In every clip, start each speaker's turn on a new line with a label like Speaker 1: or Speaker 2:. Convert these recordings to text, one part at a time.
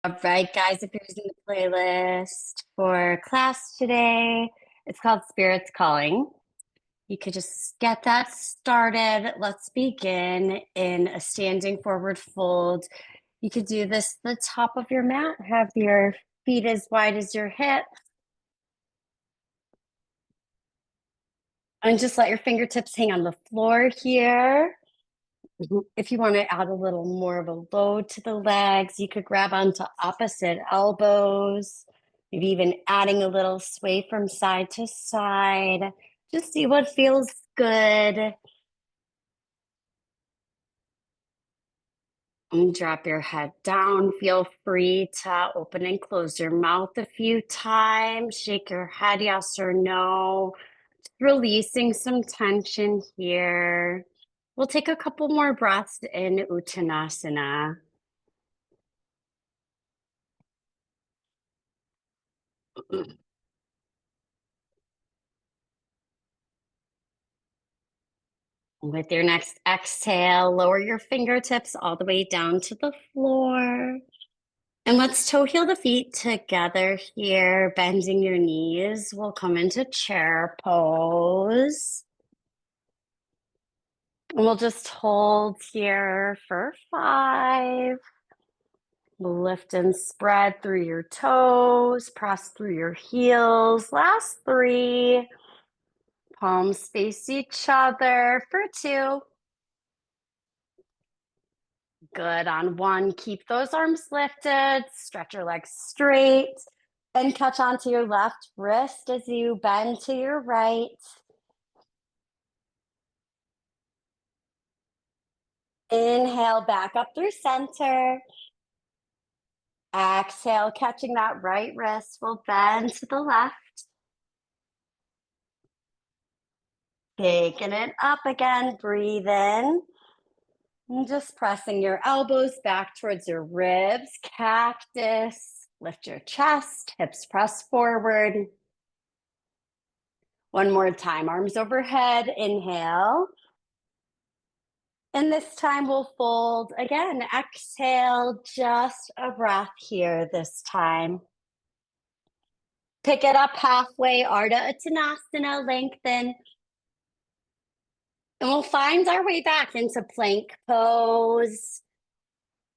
Speaker 1: All right, guys, if you're using the playlist for class today, it's called Spirits Calling. You could just get that started. Let's begin in a standing forward fold. You could do this at the top of your mat, have your feet as wide as your hips, and just let your fingertips hang on the floor here. If you want to add a little more of a load to the legs, you could grab onto opposite elbows, maybe even adding a little sway from side to side. Just see what feels good. And drop your head down. Feel free to open and close your mouth a few times. Shake your head yes or no. Releasing some tension here. We'll take a couple more breaths in Uttanasana. With your next exhale, lower your fingertips all the way down to the floor. And let's toe heel the feet together here, bending your knees. We'll come into chair pose. And we'll just hold here for 5. Lift and spread through your toes, press through your heels. Last 3. Palms face each other for 2. Good. On 1, keep those arms lifted, stretch your legs straight, and catch onto your left wrist as you bend to your right. Inhale back up through center. Exhale, catching that right wrist. We'll bend to the left. Taking it up again. Breathe in. And just pressing your elbows back towards your ribs. Cactus. Lift your chest. Hips press forward. One more time. Arms overhead. Inhale. And this time we'll fold again. Exhale, just a breath here this time. Pick it up halfway, Ardha Uttanasana, lengthen. And we'll find our way back into plank pose.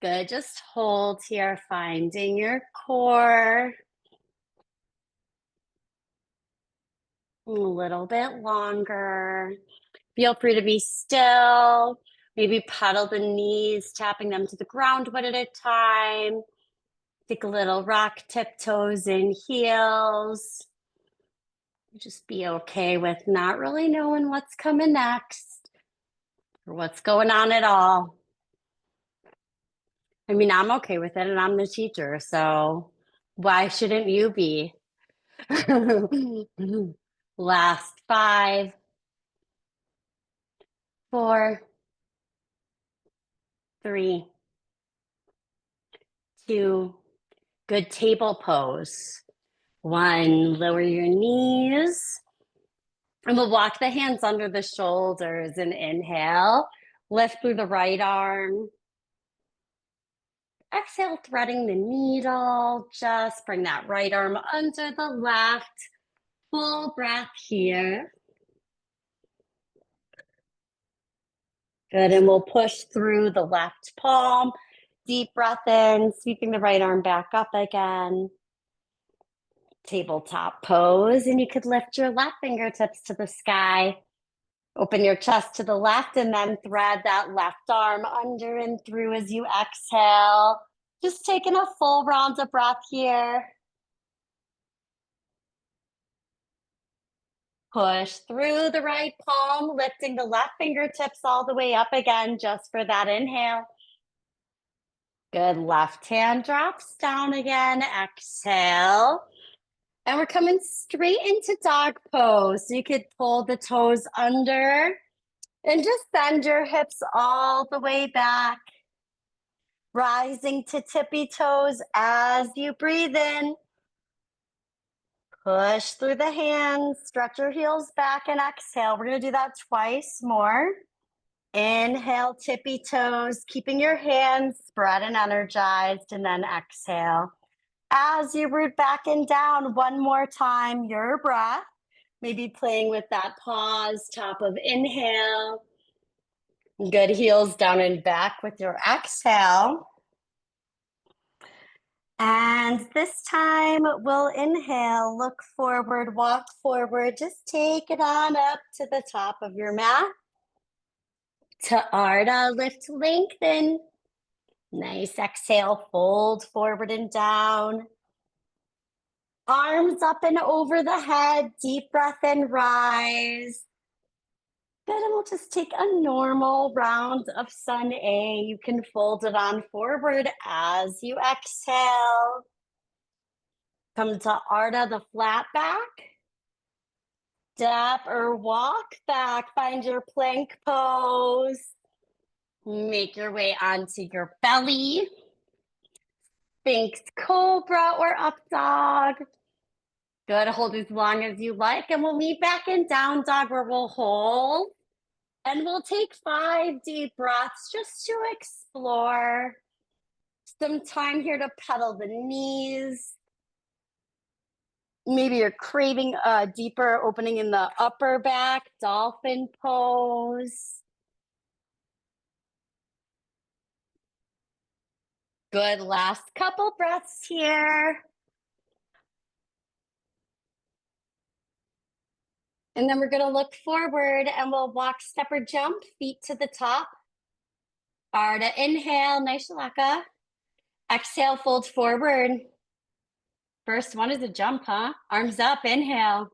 Speaker 1: Good, just hold here, finding your core. A little bit longer. Feel free to be still. Maybe pedal the knees, tapping them to the ground one at a time. Take a little rock tiptoes and heels. Just be okay with not really knowing what's coming next or what's going on at all. I mean, I'm okay with it and I'm the teacher, so why shouldn't you be? Last 5, 4, 3, 2, good table pose. 1, lower your knees. And we'll walk the hands under the shoulders and inhale. Lift through the right arm. Exhale, threading the needle. Just bring that right arm under the left. Full breath here. Good, and we'll push through the left palm. Deep breath in, sweeping the right arm back up again. Tabletop pose, and you could lift your left fingertips to the sky. Open your chest to the left and then thread that left arm under and through as you exhale. Just taking a full round of breath here. Push through the right palm, lifting the left fingertips all the way up again just for that inhale. Good, left hand drops down again, exhale. And we're coming straight into dog pose. So you could pull the toes under and just bend your hips all the way back. Rising to tippy toes as you breathe in. Push through the hands, stretch your heels back and exhale. We're going to do that twice more. Inhale, tippy toes, keeping your hands spread and energized, and then exhale. As you root back and down, one more time, your breath. Maybe playing with that pause, top of inhale. Good, heels down and back with your exhale. And this time we'll inhale, look forward, walk forward. Just take it on up to the top of your mat. To Ardha, lift, lengthen. Nice exhale, fold forward and down. Arms up and over the head, deep breath in, rise. Good, and we'll just take a normal round of Sun A. You can fold it on forward as you exhale. Come to Ardha, the flat back. Step or walk back, find your plank pose. Make your way onto your belly. Sphinx cobra or up dog. Good, hold as long as you like, and we'll meet back in down dog where we'll hold. And we'll take 5 deep breaths just to explore. Some time here to pedal the knees. Maybe you're craving a deeper opening in the upper back, dolphin pose. Good, last couple breaths here. And then we're gonna look forward and we'll walk, step or jump, feet to the top. Ardha, inhale, nice shalaka. Exhale, fold forward. First one is a jump, huh? Arms up, inhale.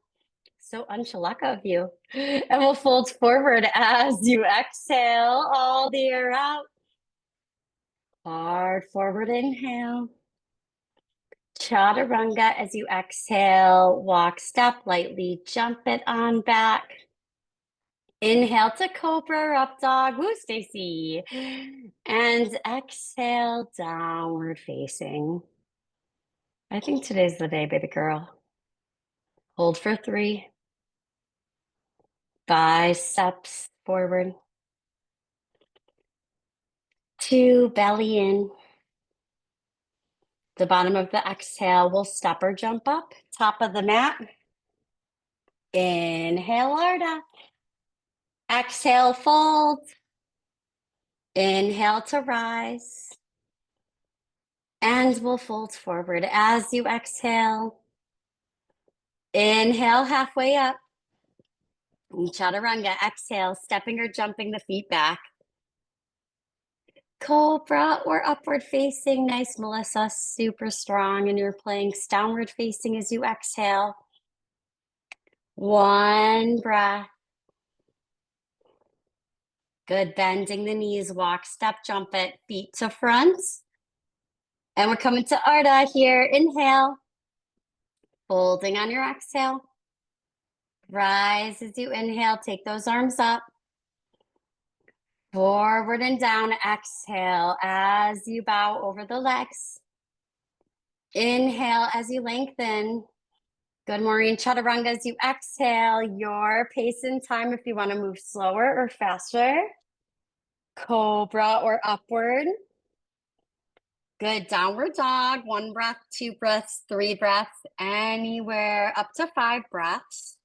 Speaker 1: So unshalaka of you. And we'll fold forward as you exhale, all the air out. Hard forward inhale. Chaturanga as you exhale, walk, step lightly, jump it on back. Inhale to cobra, up dog, woo, Stacy. And exhale, downward facing. I think today's the day, baby girl. Hold for 3. Biceps forward. 2, belly in. The bottom of the exhale, we'll step or jump up, top of the mat. Inhale, Ardha. Exhale, fold. Inhale to rise. And we'll fold forward as you exhale. Inhale, halfway up. Chaturanga, exhale, stepping or jumping the feet back. Cobra or upward facing. Nice, Melissa, super strong. And you're playing downward facing as you exhale. One breath. Good, bending the knees, walk, step, jump it, feet to front. And we're coming to Ardha here. Inhale. Folding on your exhale. Rise as you inhale, take those arms up. Forward and down, exhale as you bow over the legs. Inhale as you lengthen. Good morning, Chaturanga. As you exhale, your pace and time if you want to move slower or faster. Cobra or upward. Good, downward dog. 1 breath, 2 breaths, 3 breaths, anywhere up to 5 breaths.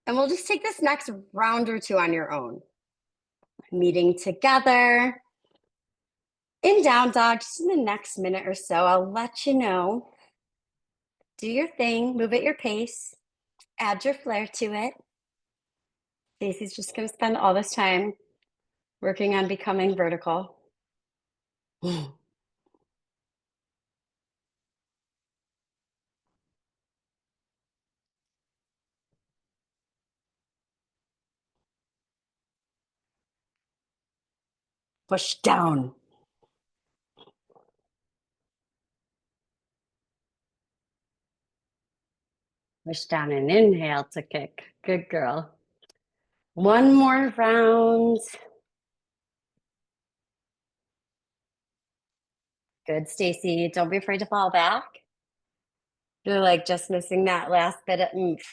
Speaker 1: And we'll just take this next round or 2 on your own. Meeting together in down dog just in the next minute or so. I'll let you know. Do your thing, move at your pace, add your flair to it. Stacey's just going to spend all this time working on becoming vertical. Push down. Push down and inhale to kick. Good girl. One more round. Good, Stacy. Don't be afraid to fall back. You're like just missing that last bit of oomph.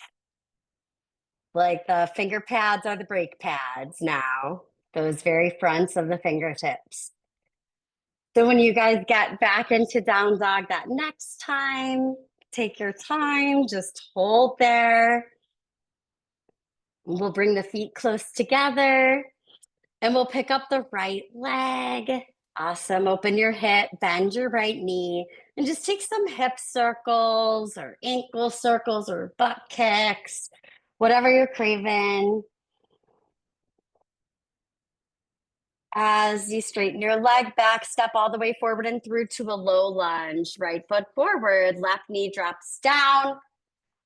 Speaker 1: Like the finger pads are the brake pads now. those very fronts of the fingertips. So when you guys get back into down dog that next time, take your time, just hold there. We'll bring the feet close together and we'll pick up the right leg. Awesome. Open your hip, bend your right knee, and just take some hip circles or ankle circles or butt kicks, whatever you're craving. As you straighten your leg back, step all the way forward and through to a low lunge. Right foot forward, left knee drops down,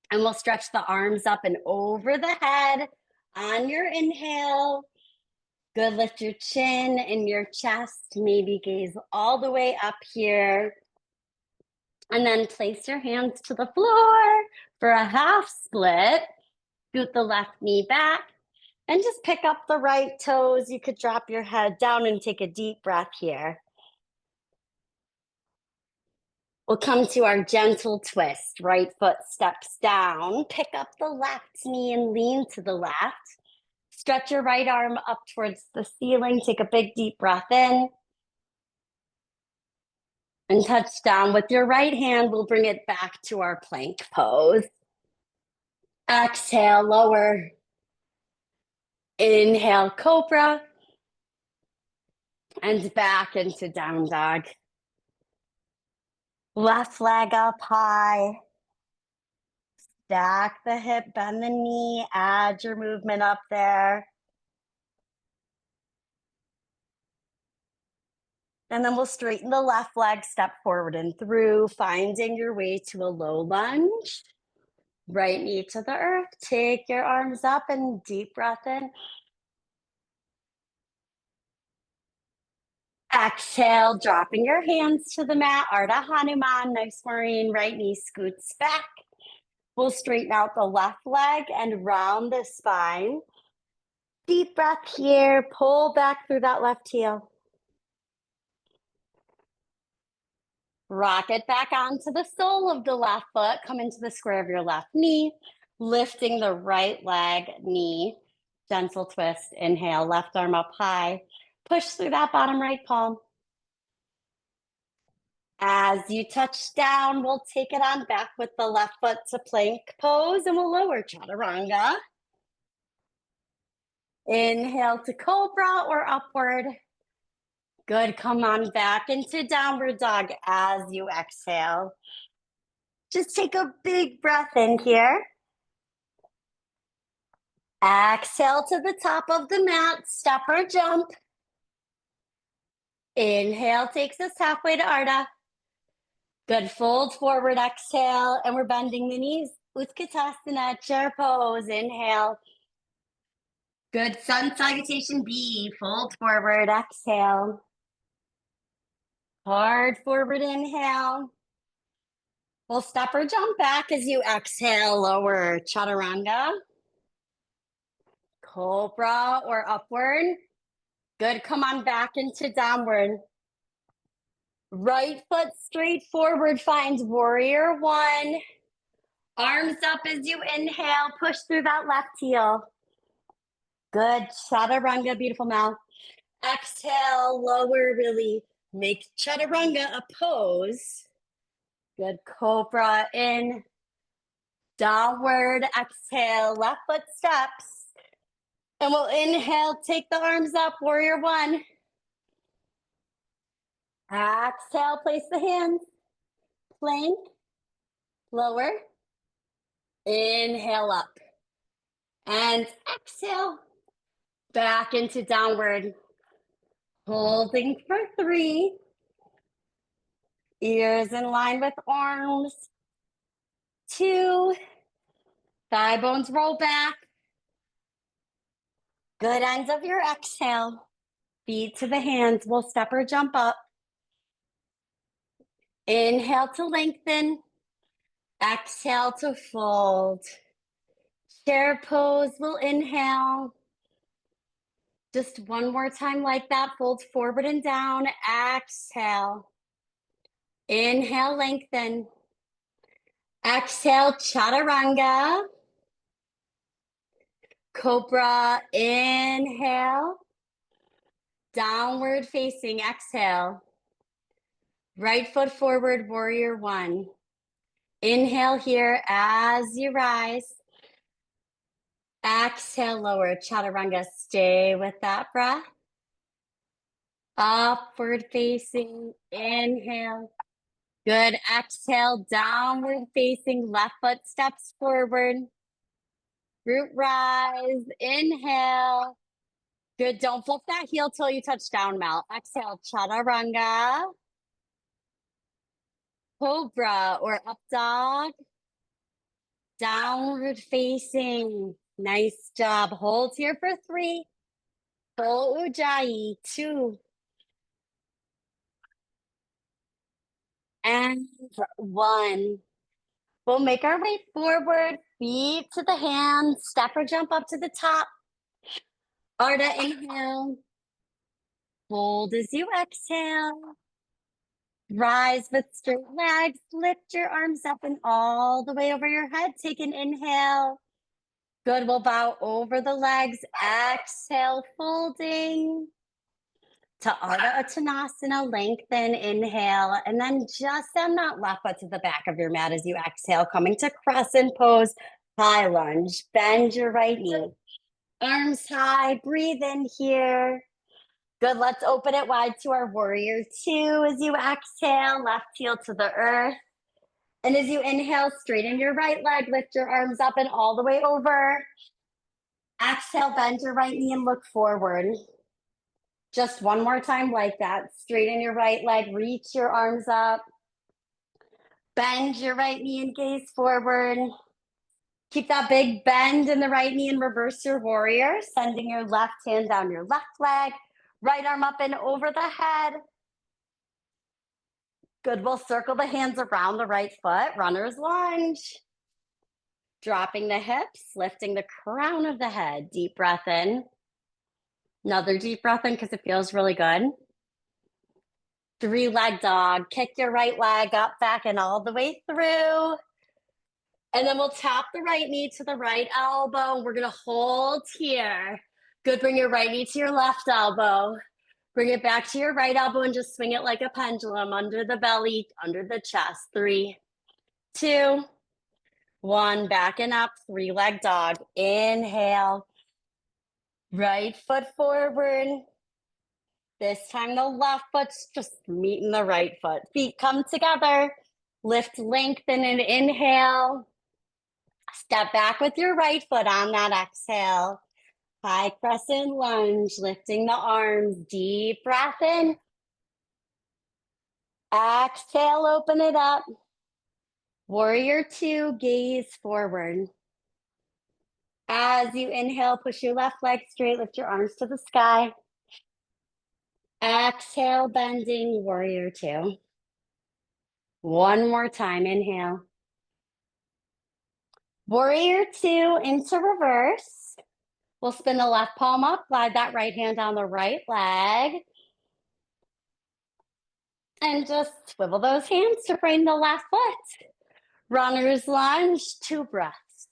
Speaker 1: and we'll stretch the arms up and over the head on your inhale. Good, lift your chin and your chest, maybe gaze all the way up here. And then place your hands to the floor for a half split. Scoot the left knee back and just pick up the right toes. You could drop your head down and take a deep breath here. We'll come to our gentle twist. Right foot steps down. Pick up the left knee and lean to the left. Stretch your right arm up towards the ceiling. Take a big deep breath in. And touch down with your right hand. We'll bring it back to our plank pose. Exhale, lower. Inhale, cobra. And back into down dog. Left leg up high. Stack the hip, bend the knee, add your movement up there. And then we'll straighten the left leg, step forward and through, finding your way to a low lunge. Right knee to the earth. Take your arms up and deep breath in. Exhale, dropping your hands to the mat, Ardha Hanuman, nice Maureen, right knee scoots back. We'll straighten out the left leg and round the spine. Deep breath here, pull back through that left heel. Rock it back onto the sole of the left foot, come into the square of your left knee, lifting the right leg, knee, gentle twist, inhale, left arm up high, push through that bottom right palm. As you touch down, we'll take it on back with the left foot to plank pose and we'll lower chaturanga. Inhale to cobra or upward. Good, come on back into downward dog as you exhale. Just take a big breath in here. Exhale to the top of the mat, step or jump. Inhale takes us halfway to Ardha. Good, fold forward, exhale, and we're bending the knees. Utkatasana, chair pose, inhale. Good, sun salutation B, fold forward, exhale. Hard forward inhale. We'll step or jump back as you exhale, lower chaturanga. Cobra or upward. Good, come on back into downward. Right foot straight forward, finds warrior one. Arms up as you inhale, push through that left heel. Good, chaturanga, beautiful mouth. Exhale, lower, really make chaturanga a pose. Good, cobra in. Downward, exhale, left foot steps. And we'll inhale, take the arms up, warrior one. Exhale, place the hands. Plank, lower. Inhale up. And exhale, back into downward. Holding for 3. Ears in line with arms. 2. Thigh bones roll back. Good ends of your exhale. Feet to the hands. We'll step or jump up. Inhale to lengthen. Exhale to fold. Chair pose. We'll inhale. Just one more time like that. Fold forward and down. Exhale. Inhale, lengthen. Exhale, chaturanga. Cobra, inhale. Downward facing, exhale. Right foot forward, warrior one. Inhale here as you rise. Exhale, lower, chaturanga. Stay with that breath. Upward facing, inhale. Good, exhale, downward facing, left foot steps forward. Root rise, inhale. Good, don't flip that heel till you touch down, Mel. Exhale, chaturanga. Cobra or up dog. Downward facing. Nice job. Hold here for 3. Full ujjayi, 2. And 1. We'll make our way forward, feet to the hands, step or jump up to the top. Ardha, inhale. Hold as you exhale. Rise with straight legs, lift your arms up and all the way over your head. Take an inhale. Good, we'll bow over the legs. Exhale, folding. To Ardha Uttanasana, lengthen, inhale, and then just send that left foot to the back of your mat as you exhale, coming to crescent pose, high lunge. Bend your right knee. Arms high, breathe in here. Good, let's open it wide to our warrior two as you exhale, left heel to the earth. And as you inhale, straighten your right leg, lift your arms up and all the way over. Exhale, bend your right knee and look forward. Just one more time like that. Straighten your right leg, reach your arms up. Bend your right knee and gaze forward. Keep that big bend in the right knee and reverse your warrior, sending your left hand down your left leg, right arm up and over the head. Good, we'll circle the hands around the right foot, runner's lunge. Dropping the hips, lifting the crown of the head. Deep breath in. Another deep breath in because it feels really good. 3-leg dog. Kick your right leg up, back, and all the way through. And then we'll tap the right knee to the right elbow. We're going to hold here. Good, bring your right knee to your left elbow. Bring it back to your right elbow and just swing it like a pendulum under the belly, under the chest. 3, 2, 1. Backing up, 3-leg dog. Inhale. Right foot forward. This time the left foot's just meeting the right foot. Feet come together. Lift, lengthen, and inhale. Step back with your right foot on that exhale. High crescent lunge, lifting the arms. Deep breath in. Exhale, open it up. Warrior two, gaze forward. As you inhale, push your left leg straight, lift your arms to the sky. Exhale, bending, warrior two. One more time, inhale. Warrior two into reverse. We'll spin the left palm up, glide that right hand down the right leg. And just swivel those hands to frame the left foot. Runner's lunge, 2 breaths.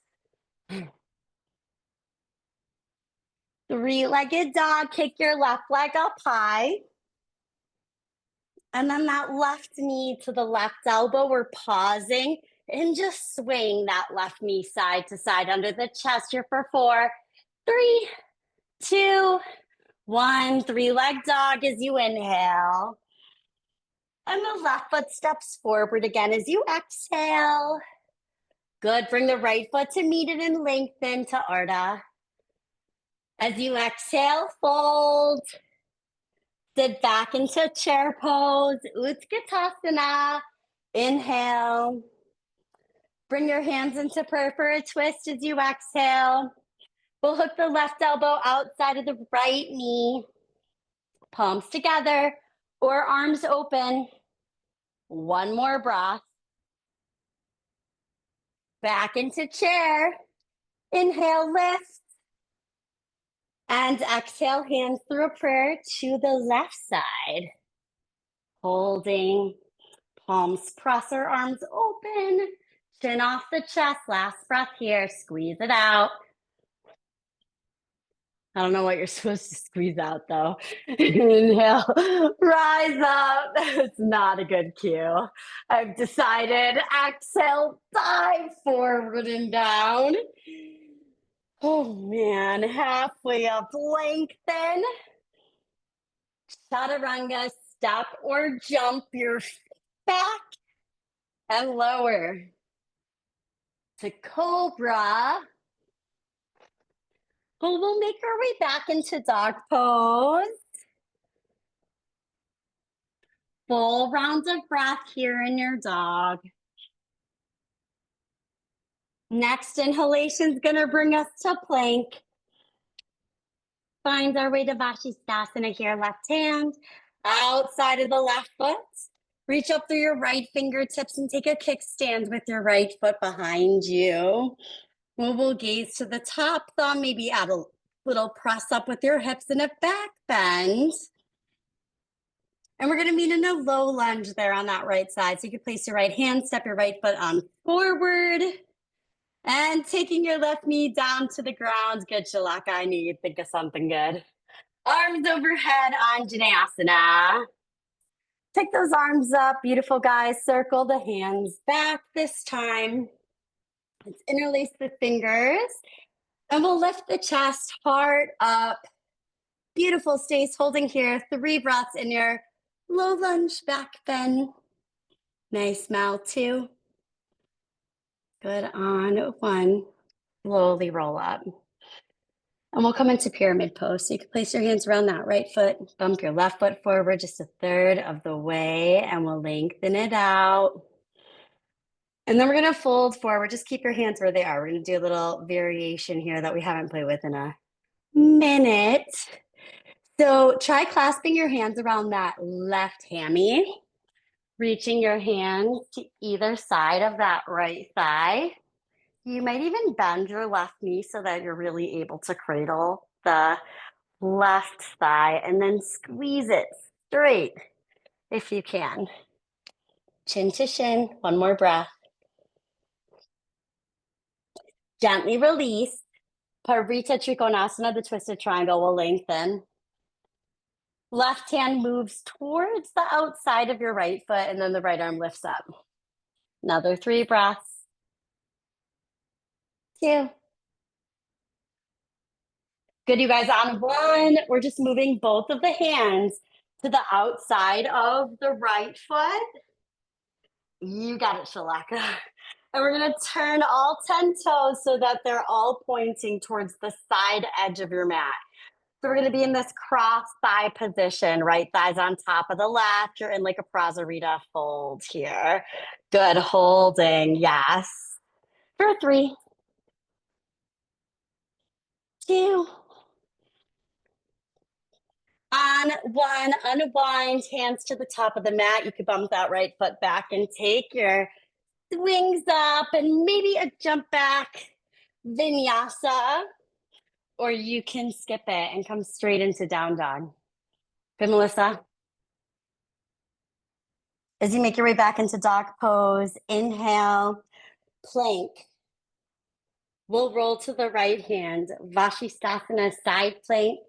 Speaker 1: 3-legged dog, kick your left leg up high. And then that left knee to the left elbow, we're pausing and just swing that left knee side to side under the chest here for 4, 3, 2, 1. 3-leg dog as you inhale. And the left foot steps forward again as you exhale. Good, bring the right foot to meet it and lengthen to Ardha. As you exhale, fold. Sit back into chair pose, Utkatasana. Inhale. Bring your hands into prayer for a twist as you exhale. We'll hook the left elbow outside of the right knee. Palms together or arms open. One more breath. Back into chair. Inhale, lift. And exhale, hands through a prayer to the left side. Holding. Palms press our arms open. Chin off the chest. Last breath here. Squeeze it out. I don't know what you're supposed to squeeze out though. Inhale, rise up. It's not a good cue. I've decided. Exhale, dive forward and down. Oh man, halfway up, lengthen. Chaturanga, step or jump your back and lower to cobra. We'll make our way back into dog pose. Full rounds of breath here in your dog. Next inhalation is going to bring us to plank. Find our way to Vashisthasana here, left hand outside of the left foot. Reach up through your right fingertips and take a kickstand with your right foot behind you. We'll gaze to the top thumb, maybe add a little press up with your hips and a back bend. And we're going to meet in a low lunge there on that right side. So you can place your right hand, step your right foot on forward. And taking your left knee down to the ground. Good, Shalaka. I knew you'd think of something good. Arms overhead, Anjaneyasana. Take those arms up. Beautiful, guys. Circle the hands back this time. Let's interlace the fingers. And we'll lift the chest, heart up. Beautiful. Stays holding here. 3 breaths in your low lunge back bend. Nice mouth. 2. Good on 1. Slowly roll up. And we'll come into pyramid pose. So you can place your hands around that right foot, bump your left foot forward just a third of the way, and we'll lengthen it out. And then we're going to fold forward. Just keep your hands where they are. We're going to do a little variation here that we haven't played with in a minute. So try clasping your hands around that left hammy, reaching your hands to either side of that right thigh. You might even bend your left knee so that you're really able to cradle the left thigh and then squeeze it straight if you can. Chin to shin. 1 more breath. Gently release. Parivrtta Trikonasana, the twisted triangle, will lengthen. Left hand moves towards the outside of your right foot, and then the right arm lifts up. Another 3 breaths. 2. Good, you guys. On 1, we're just moving both of the hands to the outside of the right foot. You got it, Shalaka. And we're going to turn all 10 toes so that they're all pointing towards the side edge of your mat. So we're going to be in this cross thigh position, right thighs on top of the left. You're in like a Prasarita fold here. Good, holding, yes. For 3, 2. On 1, unwind, hands to the top of the mat. You could bump that right foot back and take your swings up and maybe a jump back vinyasa, or you can skip it and come straight into down dog. Good, Melissa? As you make your way back into dog pose, inhale, plank. We'll roll to the right hand, Vashisthasana, side plank.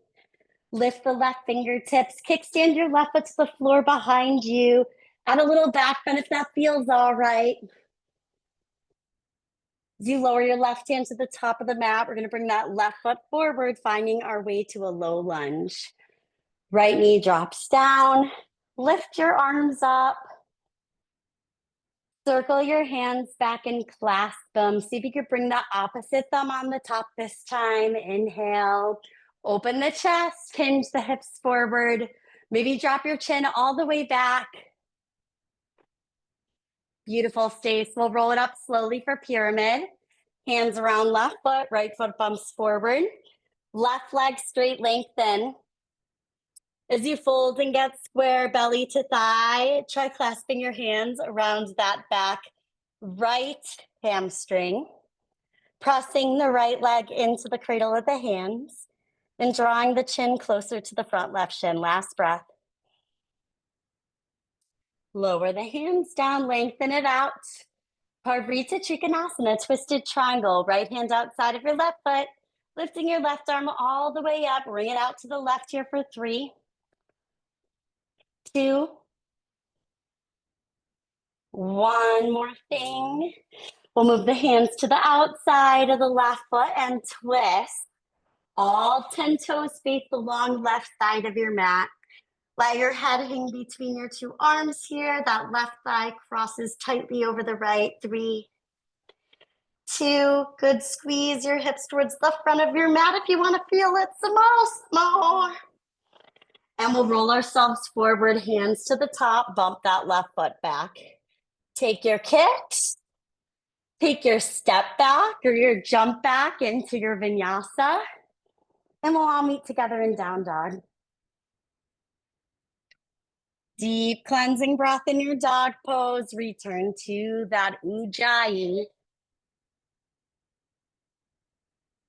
Speaker 1: Lift the left fingertips, kickstand your left foot to the floor behind you. Add a little back bend if that feels all right. As you lower your left hand to the top of the mat, we're going to bring that left foot forward, finding our way to a low lunge. Right knee drops down. Lift your arms up. Circle your hands back and clasp them. See if you could bring the opposite thumb on the top this time. Inhale. Open the chest, hinge the hips forward. Maybe drop your chin all the way back. Beautiful, Stace. We'll roll it up slowly for pyramid. Hands around left foot, right foot bumps forward. Left leg straight, lengthen. As you fold and get square, belly to thigh, try clasping your hands around that back right hamstring. Pressing the right leg into the cradle of the hands. And drawing the chin closer to the front left shin. Last breath. Lower the hands down, lengthen it out. Parivrtta Trikonasana, twisted triangle. Right hand outside of your left foot. Lifting your left arm all the way up, bring it out to the left here for 3, 2, 1 more thing. We'll move the hands to the outside of the left foot and twist. All 10 toes face the long left side of your mat. Let your head hang between your 2 arms here. That left thigh crosses tightly over the right. 3, 2, good. Squeeze your hips towards the front of your mat if you want to feel it some more. And we'll roll ourselves forward, hands to the top, bump that left foot back. Take your kicks, take your step back or your jump back into your vinyasa. And we'll all meet together in down dog. Deep cleansing breath in your dog pose. Return to that Ujjayi.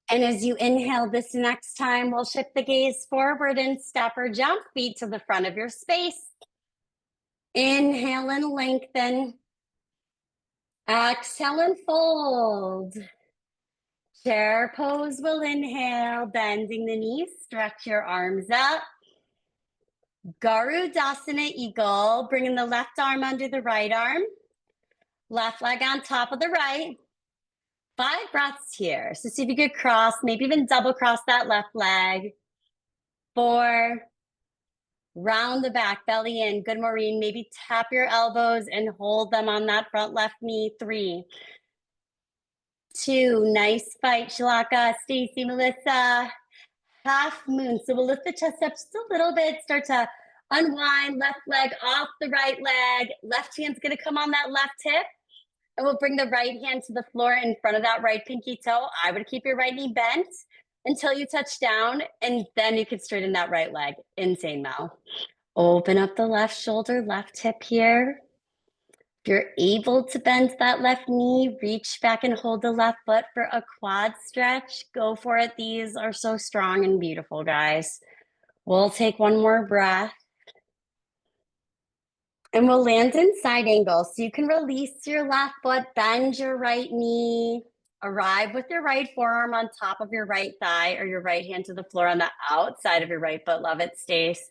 Speaker 1: And as you inhale this next time, we'll shift the gaze forward and step or jump, feet to the front of your space. Inhale and lengthen. Exhale and fold. Chair pose will inhale, bending the knees, stretch your arms up. Garudasana Eagle, bringing the left arm under the right arm. Left leg on top of the right. 5 breaths here. So see if you could cross, maybe even double cross that left leg. 4, round the back, belly in. Good, Maureen. Maybe tap your elbows and hold them on that front left knee. 3, 2, nice fight, Shalaka, Stacy, Melissa. Half moon. So we'll lift the chest up just a little bit, start to unwind, left leg off the right leg. Left hand's gonna come on that left hip. And we'll bring the right hand to the floor in front of that right pinky toe. I would keep your right knee bent until you touch down, and then you can straighten that right leg. Insane, Mel. Open up the left shoulder, left hip here. If you're able to bend that left knee, reach back and hold the left foot for a quad stretch. Go for it. These are so strong and beautiful, guys. We'll take one more breath. And we'll land in side angle. So you can release your left foot, bend your right knee, arrive with your right forearm on top of your right thigh or your right hand to the floor on the outside of your right foot. Love it, Stace.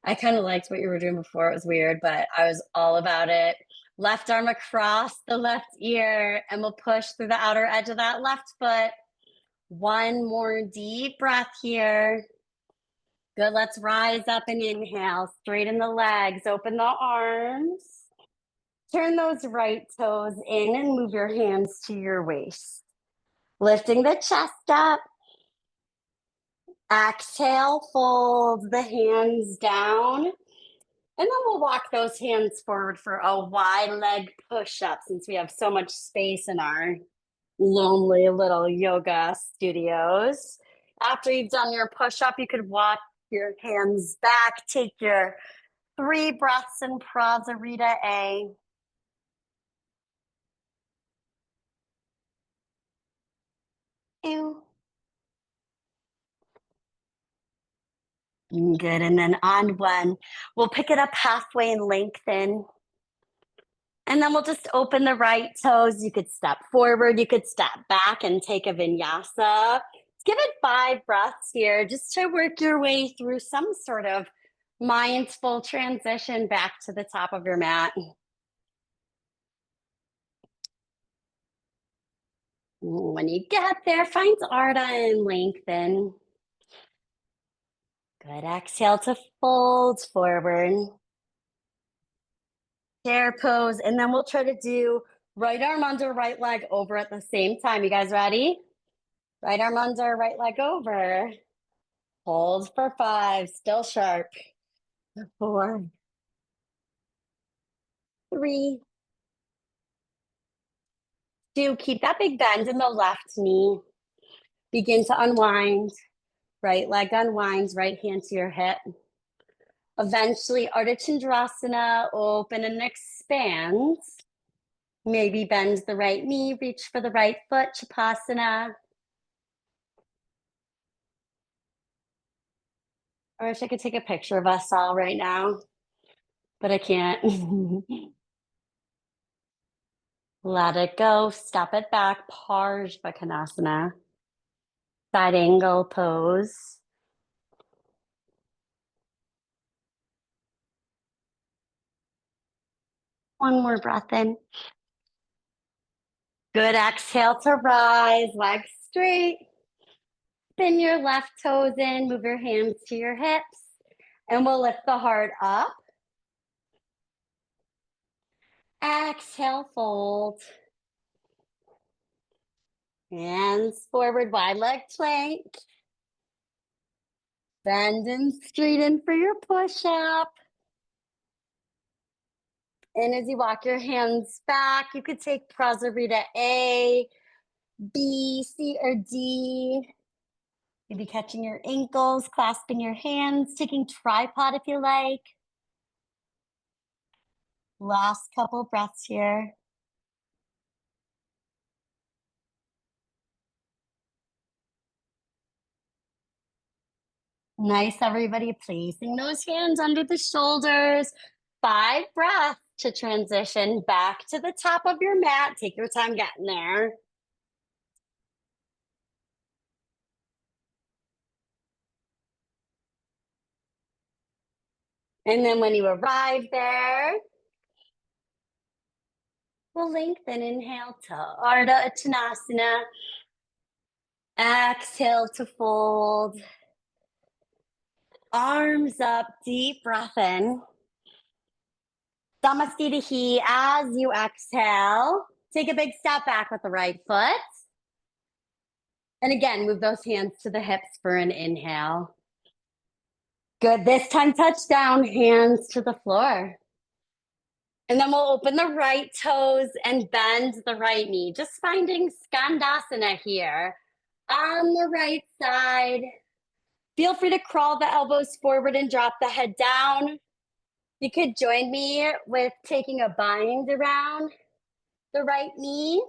Speaker 1: I kind of liked what you were doing before. It was weird, but I was all about it. Left arm across the left ear, and we'll push through the outer edge of that left foot. One more deep breath here. Good, let's rise up and inhale. Straighten the legs, open the arms. Turn those right toes in and move your hands to your waist. Lifting the chest up. Exhale, fold the hands down. And then we'll walk those hands forward for a wide leg push-up since we have so much space in our lonely little yoga studios. After you've done your push-up, you could walk your hands back, take your 3 breaths in Prasarita A. Ew. Good, and then on 1, we'll pick it up halfway and lengthen. And then we'll just open the right toes. You could step forward, you could step back and take a vinyasa. Give it 5 breaths here just to work your way through some sort of mindful transition back to the top of your mat. When you get there, find Ardha and lengthen. Good, exhale to fold forward. Chair pose, and then we'll try to do right arm under, right leg over at the same time. You guys ready? Right arm under, right leg over. Hold for 5, still sharp. 4, 3, 2, keep that big bend in the left knee. Begin to unwind. Right leg unwinds, right hand to your hip. Eventually, Ardha Chandrasana, open and expand. Maybe bend the right knee, reach for the right foot, Chapasana. I wish I could take a picture of us all right now, but I can't. Let it go, step it back, Parsvakonasana. side angle pose. One more breath in. Good, exhale to rise, legs straight. Spin your left toes in, move your hands to your hips, and we'll lift the heart up. Exhale, fold. Hands forward, wide leg plank. Bend and straighten for your push-up. And as you walk your hands back, you could take Prasarita A, B, C, or D. Maybe catching your ankles, clasping your hands, taking tripod if you like. Last couple breaths here. Nice, everybody. Placing those hands under the shoulders. 5 breaths to transition back to the top of your mat. Take your time getting there. And then when you arrive there, we'll lengthen. Inhale to Ardha Uttanasana. Exhale to fold. Arms up, deep breath in. Samasthiti. As you exhale, take a big step back with the right foot. And again, move those hands to the hips for an inhale. Good. This time, touch down, hands to the floor. And then we'll open the right toes and bend the right knee. Just finding Skandasana here. On the right side, feel free to crawl the elbows forward and drop the head down. You could join me with taking a bind around the right knee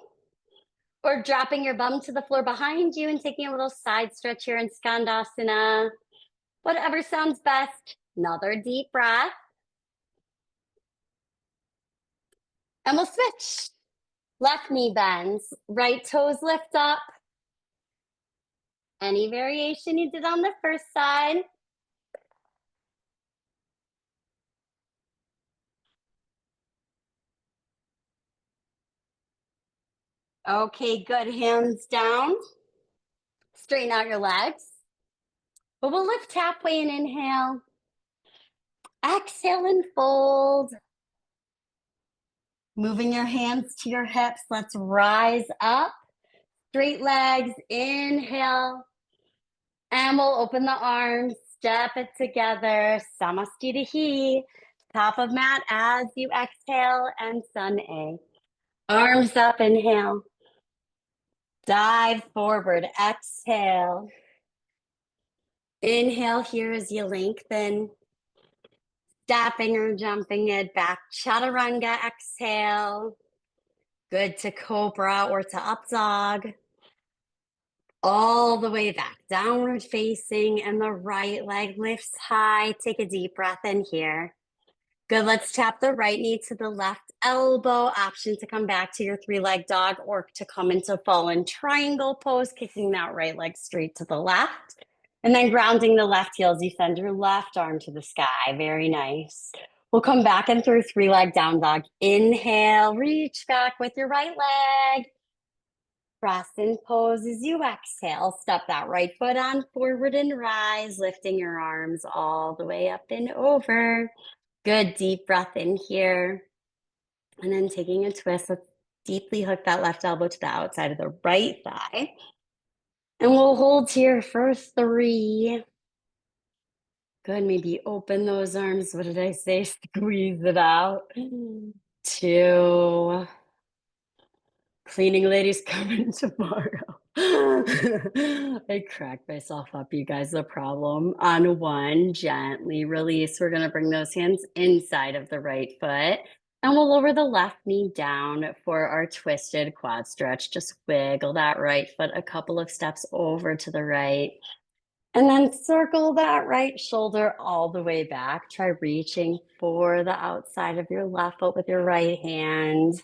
Speaker 1: or dropping your bum to the floor behind you and taking a little side stretch here in Skandasana. Whatever sounds best. Another deep breath. And we'll switch. Left knee bends, right toes lift up. Any variation you did on the first side. Okay, good. Hands down. Straighten out your legs. But we'll lift halfway and inhale. Exhale and fold. Moving your hands to your hips. Let's rise up. Straight legs. Inhale. And we'll open the arms. Step it together. Samasthiti. Top of mat as you exhale and sun A. Arms up. Inhale. Dive forward. Exhale. Inhale here as you lengthen. Stepping or jumping it back. Chaturanga. Exhale. Good to cobra or to up dog. All the way back. Downward facing, and the right leg lifts high. Take a deep breath in here. Good. Let's tap the right knee to the left elbow. Option to come back to your 3-leg dog or to come into fallen triangle pose, kicking that right leg straight to the left. And then grounding the left heel as you send your left arm to the sky. Very nice. We'll come back in through 3-leg down dog. Inhale, reach back with your right leg. Press and pose as you exhale. Step that right foot on forward and rise, lifting your arms all the way up and over. Good, deep breath in here. And then taking a twist, let's deeply hook that left elbow to the outside of the right thigh. And we'll hold here for 3. Good, maybe open those arms. What did I say? Squeeze it out. 2. Cleaning ladies coming tomorrow. I cracked myself up, you guys. The problem. On 1, gently release. We're going to bring those hands inside of the right foot. And we'll lower the left knee down for our twisted quad stretch. Just wiggle that right foot a couple of steps over to the right. And then circle that right shoulder all the way back. Try reaching for the outside of your left foot with your right hand.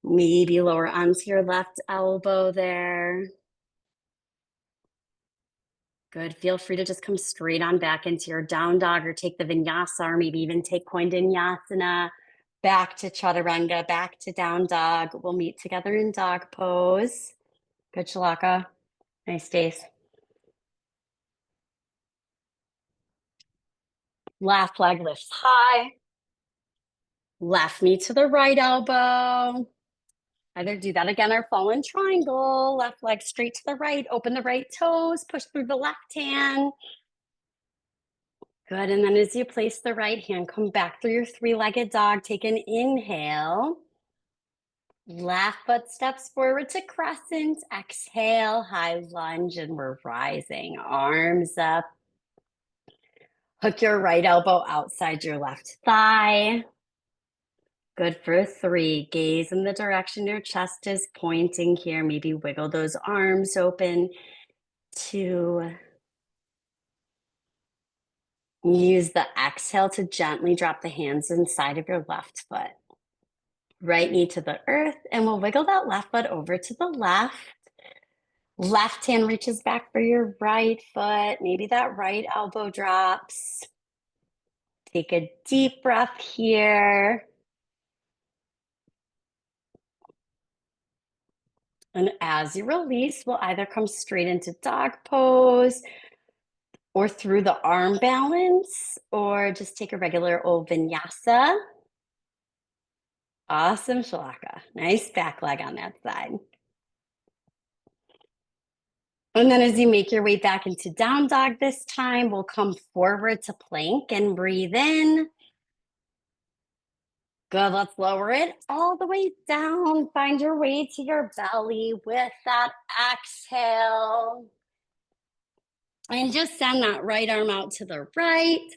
Speaker 1: Maybe lower onto your left elbow there. Good. Feel free to just come straight on back into your down dog or take the vinyasa or maybe even take Kondanyasana back to chaturanga, back to down dog. We'll meet together in dog pose. Good, Shalaka. Nice days. Left leg lifts high. Left knee to the right elbow. Either do that again or fall in triangle. Left leg straight to the right. Open the right toes. Push through the left hand. Good. And then as you place the right hand, come back through your three-legged dog. Take an inhale. Left foot steps forward to crescent. Exhale, high lunge, and we're rising. Arms up. Hook your right elbow outside your left thigh. Good for 3. Gaze in the direction your chest is pointing here. Maybe wiggle those arms open. 2. Use the exhale to gently drop the hands inside of your left foot. Right knee to the earth, and we'll wiggle that left foot over to the left. Left hand reaches back for your right foot. Maybe that right elbow drops. Take a deep breath here. And as you release, we'll either come straight into dog pose or through the arm balance, or just take a regular old vinyasa. Awesome, Shalaka. Nice back leg on that side. And then as you make your way back into down dog this time, we'll come forward to plank and breathe in. Good, let's lower it all the way down. Find your way to your belly with that exhale. And just send that right arm out to the right.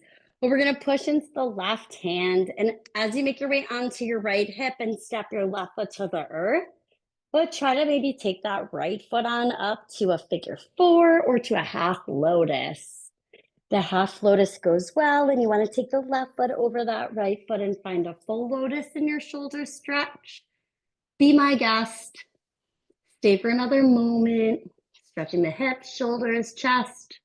Speaker 1: But we're gonna push into the left hand. And as you make your way onto your right hip and step your left foot to the earth, but try to maybe take that right foot on up to a figure 4 or to a half lotus. The half lotus goes well, and you want to take the left foot over that right foot and find a full lotus in your shoulder stretch. Be my guest. Stay for another moment, stretching the hips, shoulders, chest.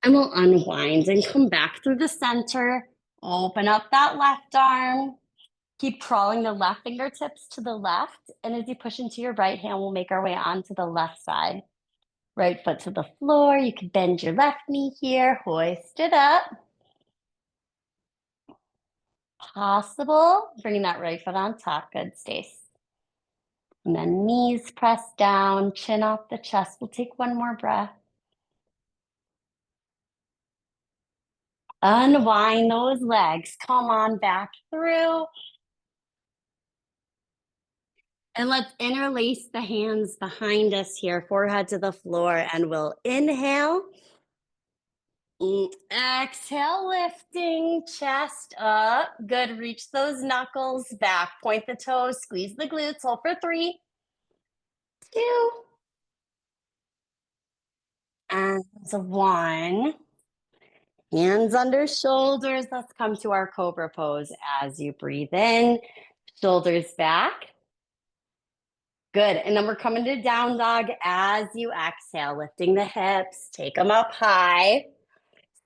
Speaker 1: And we'll unwind and come back through the center. Open up that left arm. Keep crawling the left fingertips to the left. And as you push into your right hand, we'll make our way onto the left side. Right foot to the floor. You can bend your left knee here, hoist it up. Possible, bringing that right foot on top. Good, Stace. And then knees pressed down, chin off the chest. We'll take one more breath. Unwind those legs. Come on back through. And let's interlace the hands behind us here, forehead to the floor, and we'll inhale. Exhale, lifting, chest up. Good, reach those knuckles back, point the toes, squeeze the glutes, hold for 3, 2, and 1. Hands under shoulders. Let's come to our cobra pose as you breathe in, shoulders back. Good, and then we're coming to down dog as you exhale, lifting the hips, take them up high.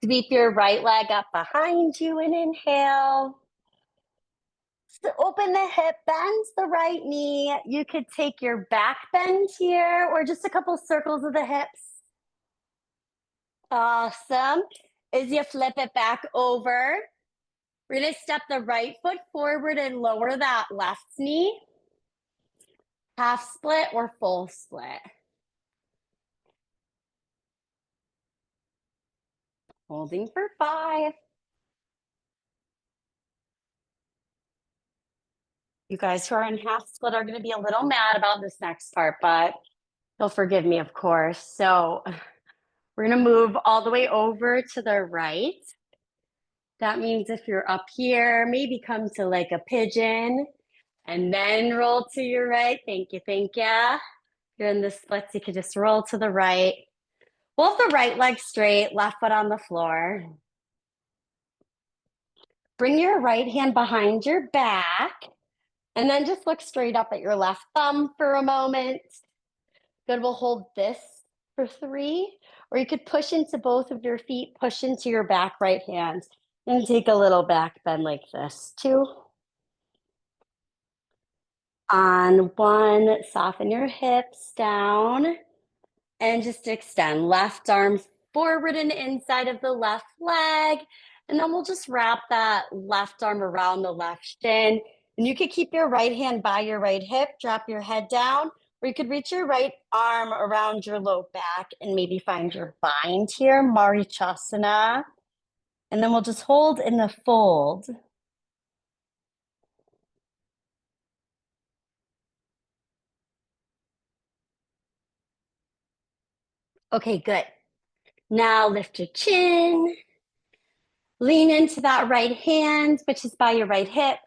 Speaker 1: Sweep your right leg up behind you and inhale. So open the hip, bend the right knee. You could take your back bend here or just a couple circles of the hips. Awesome. As you flip it back over, we're going to step the right foot forward and lower that left knee. Half split or full split. Holding for 5. You guys who are in half split are going to be a little mad about this next part, but you'll forgive me, of course. So we're going to move all the way over to the right. That means if you're up here, maybe come to like a pigeon and then roll to your right. Thank you, thank you. If you're in the splits, you could just roll to the right. Both the right leg straight, left foot on the floor. Bring your right hand behind your back and then just look straight up at your left thumb for a moment. Good, we'll hold this for 3, or you could push into both of your feet, push into your back right hand, and take a little back bend like this. 2. On 1, soften your hips down and just extend. Left arm forward and inside of the left leg. And then we'll just wrap that left arm around the left shin. And you could keep your right hand by your right hip, drop your head down, or you could reach your right arm around your low back and maybe find your bind here, Marichasana. And then we'll just hold in the fold. Okay, good. Now lift your chin. Lean into that right hand, which is by your right hip.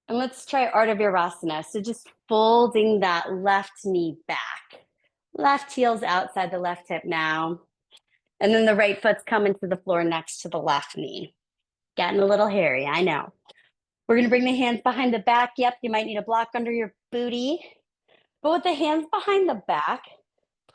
Speaker 1: And let's try Ardha Virasana. So just folding that left knee back. Left heel's outside the left hip now. And then the right foot's coming to the floor next to the left knee. Getting a little hairy, I know. We're gonna bring the hands behind the back. Yep, you might need a block under your booty. But with the hands behind the back,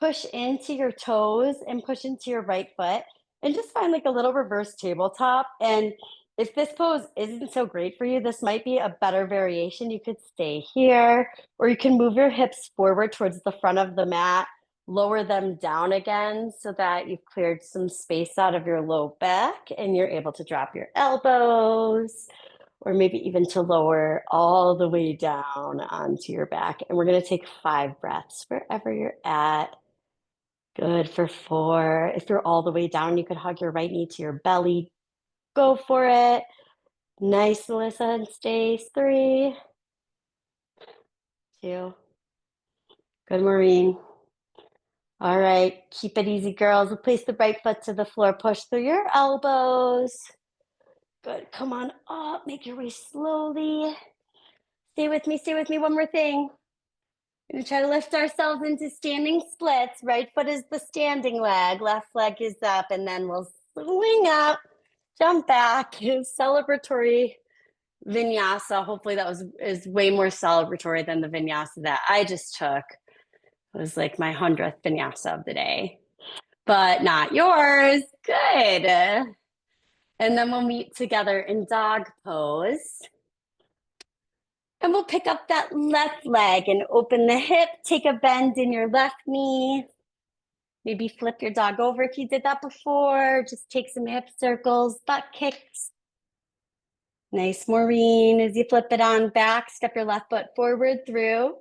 Speaker 1: push into your toes and push into your right foot. And just find like a little reverse tabletop. And if this pose isn't so great for you, this might be a better variation. You could stay here, or you can move your hips forward towards the front of the mat, lower them down again so that you've cleared some space out of your low back and you're able to drop your elbows, or maybe even to lower all the way down onto your back. And we're gonna take 5 breaths wherever you're at. Good for 4. If you're all the way down, you could hug your right knee to your belly. Go for it. Nice, Alyssa and Stace. 3, 2. Good, Maureen. All right, keep it easy, girls. We'll place the right foot to the floor. Push through your elbows. Good, come on up. Make your way slowly. Stay with me, stay with me. One more thing. We're gonna try to lift ourselves into standing splits. Right foot is the standing leg, left leg is up, and then we'll swing up, jump back. Celebratory vinyasa. Hopefully that is way more celebratory than the vinyasa that I just took. It was like my 100th vinyasa of the day, but not yours. Good. And then we'll meet together in dog pose. And we'll pick up that left leg and open the hip, take a bend in your left knee. Maybe flip your dog over if you did that before. Just take some hip circles, butt kicks. Nice, Maureen. As you flip it on back, step your left foot forward through.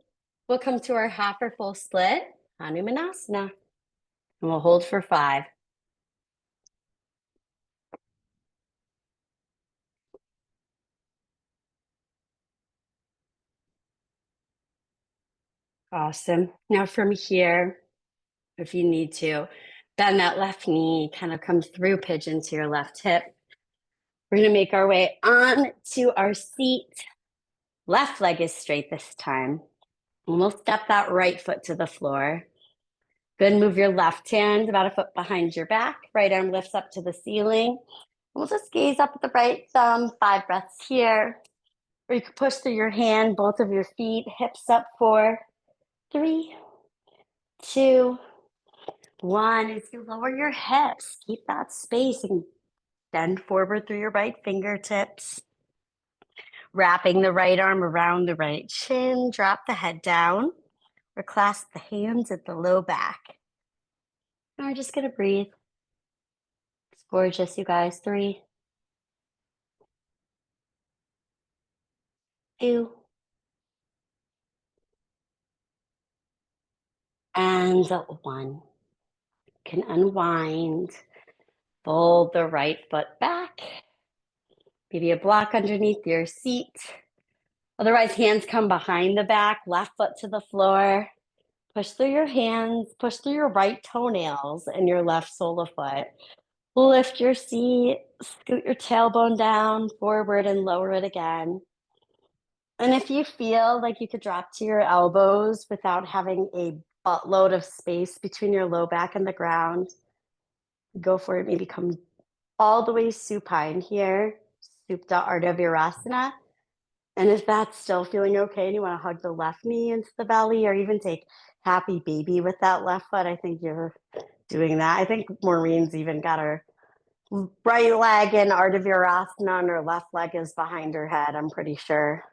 Speaker 1: We'll come to our half or full split, Hanumanasana. And we'll hold for 5. Awesome. Now from here, if you need to, bend that left knee, kind of come through pigeon to your left hip. We're gonna make our way on to our seat. Left leg is straight this time. And we'll step that right foot to the floor. Good, move your left hand about a foot behind your back. Right arm lifts up to the ceiling. We'll just gaze up at the right thumb, 5 breaths here. Or you can push through your hand, both of your feet, hips up 4, 3, 2, 1. As you lower your hips, keep that space and bend forward through your right fingertips. Wrapping the right arm around the right chin, drop the head down, or clasp the hands at the low back. And we're just gonna breathe. It's gorgeous, you guys. 3, 2, and 1. Can unwind, fold the right foot back, maybe a block underneath your seat. Otherwise, hands come behind the back, left foot to the floor. Push through your hands, push through your right toenails and your left sole of foot. Lift your seat, scoot your tailbone down, forward, and lower it again. And if you feel like you could drop to your elbows without having a buttload of space between your low back and the ground, go for it. Maybe come all the way supine here, Supta Ardha Virasana. And if that's still feeling okay and you wanna hug the left knee into the belly or even take happy baby with that left foot, I think you're doing that. I think Maureen's even got her right leg in Ardha Virasana and her left leg is behind her head, I'm pretty sure.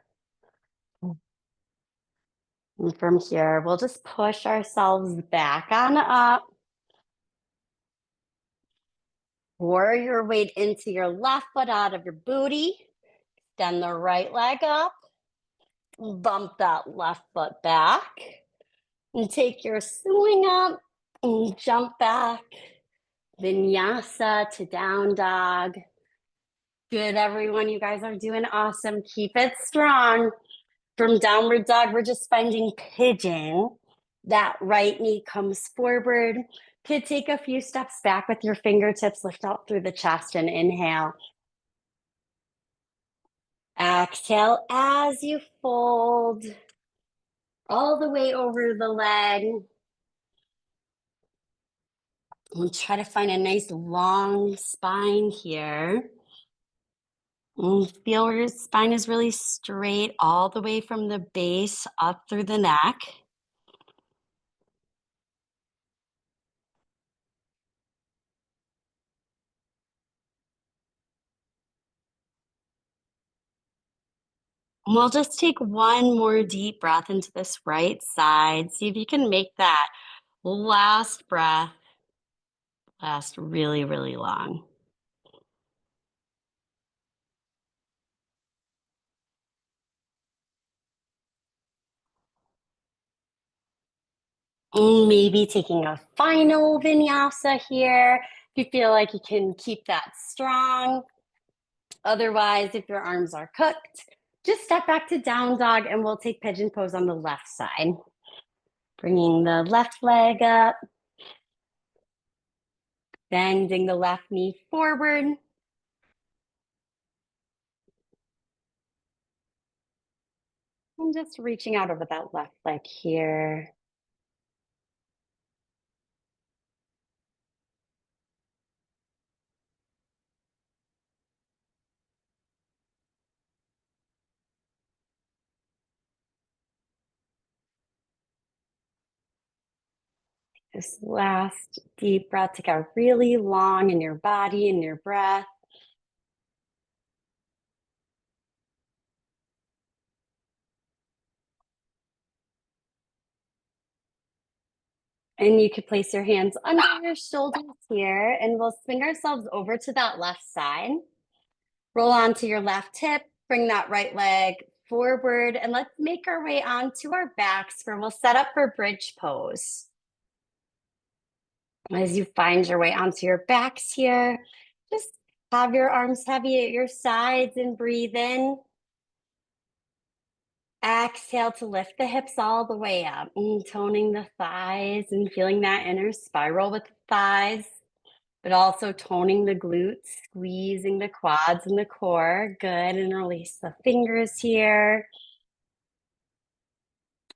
Speaker 1: And from here, we'll just push ourselves back on up. Pour your weight into your left foot out of your booty. Extend the right leg up. Bump that left foot back. And take your swing up and jump back. Vinyasa to down dog. Good, everyone. You guys are doing awesome. Keep it strong. From downward dog, we're just finding pigeon. That right knee comes forward. Could take a few steps back with your fingertips. Lift out through the chest and inhale. Exhale as you fold all the way over the leg. We'll try to find a nice long spine here. And feel your spine is really straight all the way from the base up through the neck. And we'll just take one more deep breath into this right side. See if you can make that last breath last really, really long. And maybe taking a final vinyasa here. If you feel like you can keep that strong. Otherwise, if your arms are cooked, just step back to down dog and we'll take pigeon pose on the left side. Bringing the left leg up. Bending the left knee forward. And just reaching out over that left leg here. This last deep breath, take out really long in your body and your breath. And you could place your hands under your shoulders here, and we'll swing ourselves over to that left side. Roll onto your left hip, bring that right leg forward, and let's make our way onto our backs where we'll set up for bridge pose. As you find your way onto your backs here, just have your arms heavy at your sides and breathe in. Exhale to lift the hips all the way up, and toning the thighs and feeling that inner spiral with the thighs, but also toning the glutes, squeezing the quads and the core. Good, and release the fingers here.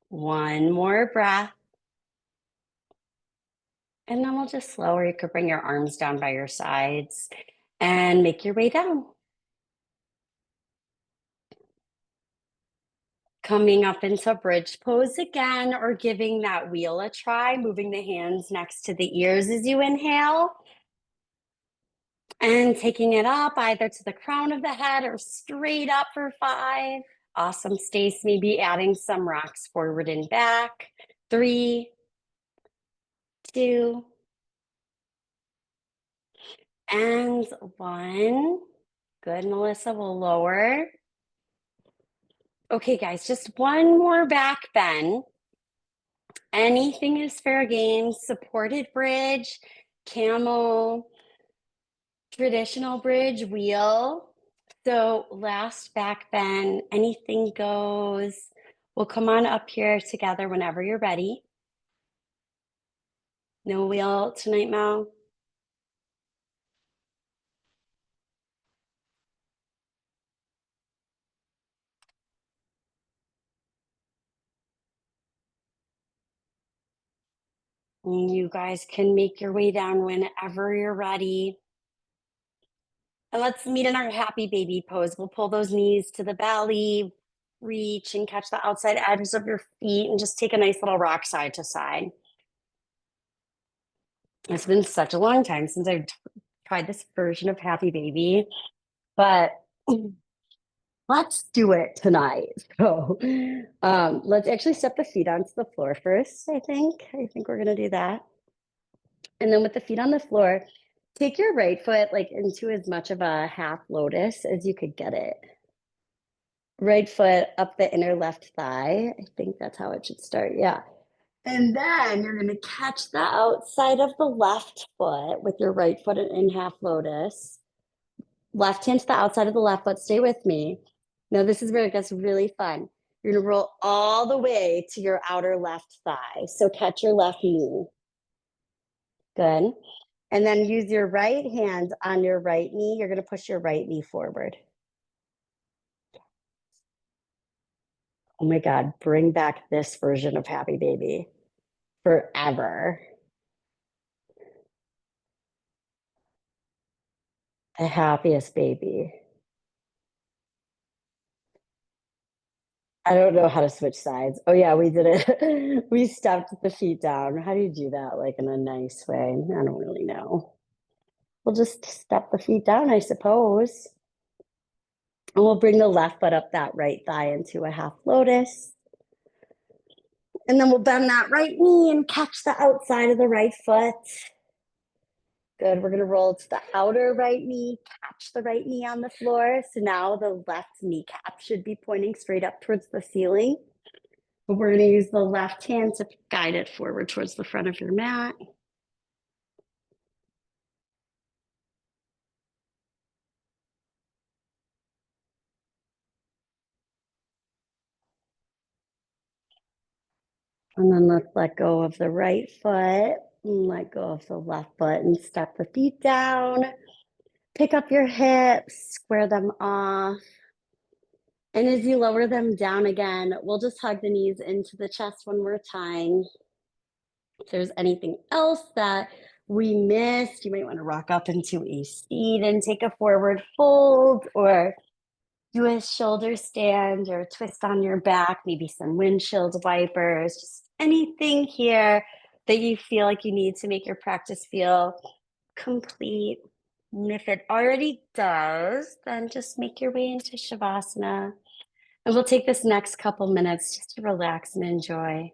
Speaker 1: One more breath. And then we'll just slower. You could bring your arms down by your sides and make your way down. Coming up into bridge pose again, or giving that wheel a try, moving the hands next to the ears as you inhale. And taking it up either to the crown of the head or straight up for 5. Awesome, Stace. Maybe adding some rocks forward and back. 3, 2, and 1. Good, Melissa, we'll lower. Okay, guys, just one more back bend. Anything is fair game. Supported bridge, camel, traditional bridge, wheel. So last back bend, anything goes. We'll come on up here together whenever you're ready. No wheel tonight, Mel? You guys can make your way down whenever you're ready. And let's meet in our happy baby pose. We'll pull those knees to the belly. reach and catch the outside edges of your feet and just take a nice little rock side to side. It's been such a long time since I've tried this version of Happy Baby, but let's do it tonight. So let's actually step the feet onto the floor first, I think. I think we're gonna do that. And then with the feet on the floor, take your right foot like into as much of a half lotus as you could get it. Right foot up the inner left thigh. I think that's how it should start. Yeah. And then you're going to catch the outside of the left foot with your right foot in half lotus. Left hand to the outside of the left foot. Stay with me. Now, this is where it gets really fun. You're going to roll all the way to your outer left thigh. So catch your left knee. Good. And then use your right hand on your right knee. You're going to push your right knee forward. Oh my God, bring back this version of Happy Baby forever. The happiest baby. I don't know how to switch sides. Oh yeah, we did it. We stepped the feet down. How do you do that like in a nice way? I don't really know. We'll just step the feet down, I suppose. And we'll bring the left foot up that right thigh into a half lotus. And then we'll bend that right knee and catch the outside of the right foot. Good. We're going to roll to the outer right knee, catch the right knee on the floor. So now the left kneecap should be pointing straight up towards the ceiling. But we're going to use the left hand to guide it forward towards the front of your mat. And then let's let go of the right foot and let go of the left foot and step the feet down. Pick up your hips, square them off. And as you lower them down again, we'll just hug the knees into the chest one more time. If there's anything else that we missed, you might want to rock up into a seat and take a forward fold, or do a shoulder stand or twist on your back, maybe some windshield wipers, just anything here that you feel like you need to make your practice feel complete. And if it already does, then just make your way into Shavasana. And we'll take this next couple minutes just to relax and enjoy.